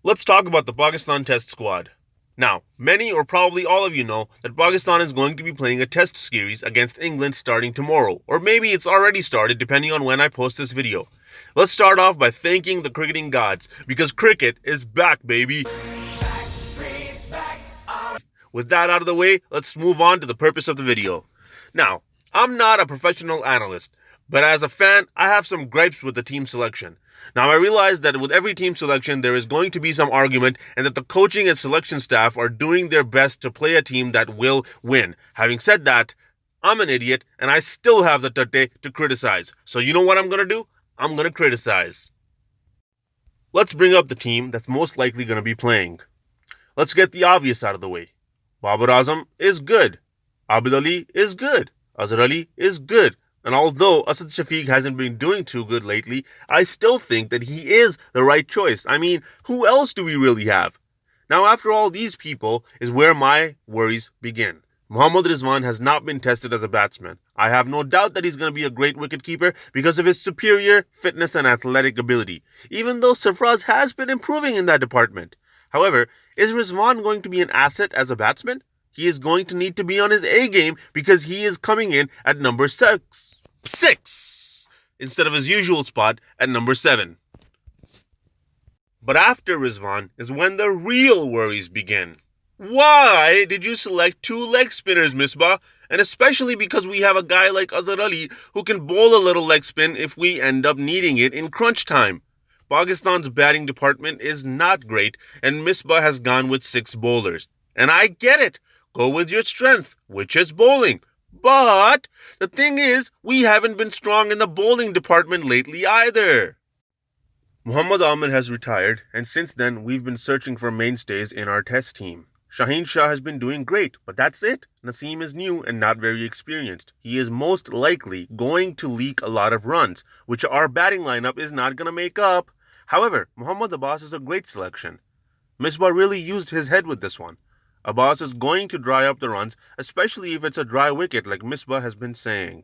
Let's talk about the Pakistan Test squad. Now, many or probably all of you know that Pakistan is going to be playing a test series against England starting tomorrow, or maybe it's already started depending on when I post this video. Let's start off by thanking the cricketing gods, because cricket is back, baby! With that out of the way, let's move on to the purpose of the video. Now, I'm not a professional analyst, but as a fan, I have some gripes with the team selection. Now, I realize that with every team selection, there is going to be some argument and that the coaching and selection staff are doing their best to play a team that will win. Having said that, I'm an idiot and I still have the tate to criticize. So you know what I'm going to do? I'm going to criticize. Let's bring up the team that's most likely going to be playing. Let's get the obvious out of the way. Babar Azam is good. Abid Ali is good. Azhar Ali is good. And although Asad Shafiq hasn't been doing too good lately, I still think that he is the right choice. I mean, who else do we really have? Now, after all these people is where my worries begin. Mohammad Rizwan has not been tested as a batsman. I have no doubt that he's going to be a great wicketkeeper because of his superior fitness and athletic ability, even though Sarfraz has been improving in that department. However, is Rizwan going to be an asset as a batsman? He is going to need to be on his A game because he is coming in at number 6 instead of his usual spot at number 7. But after Rizwan is when the real worries begin. Why did you select 2 leg spinners, Misbah? And especially because we have a guy like Azhar Ali who can bowl a little leg spin if we end up needing it in crunch time. Pakistan's batting department is not great and Misbah has gone with 6 bowlers. And I get it. Go with your strength, which is bowling. But the thing is, we haven't been strong in the bowling department lately either. Muhammad Ahmed has retired, and since then we've been searching for mainstays in our test team. Shaheen Shah has been doing great, but that's it. Naseem is new and not very experienced. He is most likely going to leak a lot of runs, which our batting lineup is not going to make up. However, Muhammad Abbas is a great selection. Misbah really used his head with this one. Abbas is going to dry up the runs, especially if it's a dry wicket like Misbah has been saying.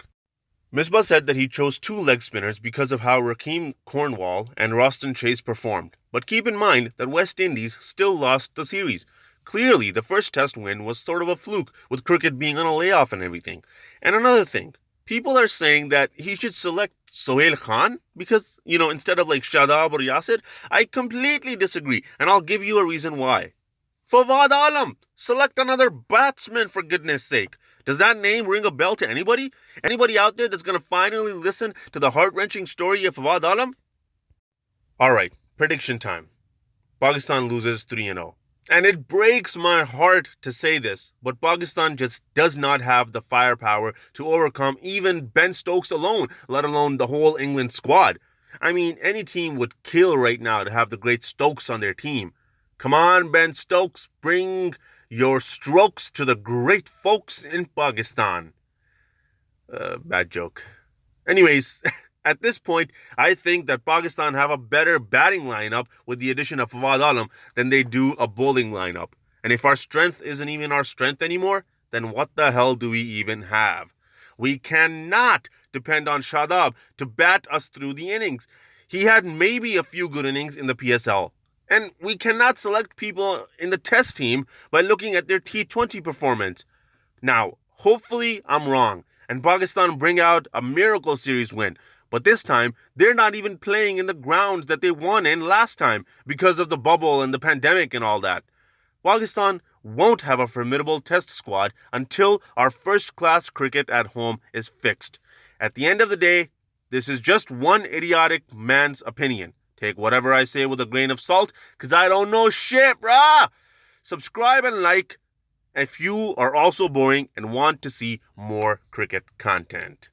Misbah said that he chose 2 leg spinners because of how Rakeem Cornwall and Roston Chase performed. But keep in mind that West Indies still lost the series. Clearly, the first test win was sort of a fluke, with cricket being on a layoff and everything. And another thing, people are saying that he should select Sohail Khan because, instead of like Shadab or Yasir. I completely disagree, and I'll give you a reason why. Fawad Alam, select another batsman for goodness sake. Does that name ring a bell to anybody? Anybody out there that's going to finally listen to the heart-wrenching story of Fawad Alam? Alright, prediction time. Pakistan loses 3-0. And it breaks my heart to say this, but Pakistan just does not have the firepower to overcome even Ben Stokes alone, let alone the whole England squad. I mean, any team would kill right now to have the great Stokes on their team. Come on, Ben Stokes, bring your strokes to the great folks in Pakistan. Bad joke. Anyways, at this point, I think that Pakistan have a better batting lineup with the addition of Fawad Alam than they do a bowling lineup. And if our strength isn't even our strength anymore, then what the hell do we even have? We cannot depend on Shadab to bat us through the innings. He had maybe a few good innings in the PSL. And we cannot select people in the test team by looking at their T20 performance. Now, hopefully I'm wrong and Pakistan bring out a miracle series win. But this time, they're not even playing in the grounds that they won in last time because of the bubble and the pandemic and all that. Pakistan won't have a formidable test squad until our first-class cricket at home is fixed. At the end of the day, this is just one idiotic man's opinion. Take whatever I say with a grain of salt, because I don't know shit, brah! Subscribe and like if you are also boring and want to see more cricket content.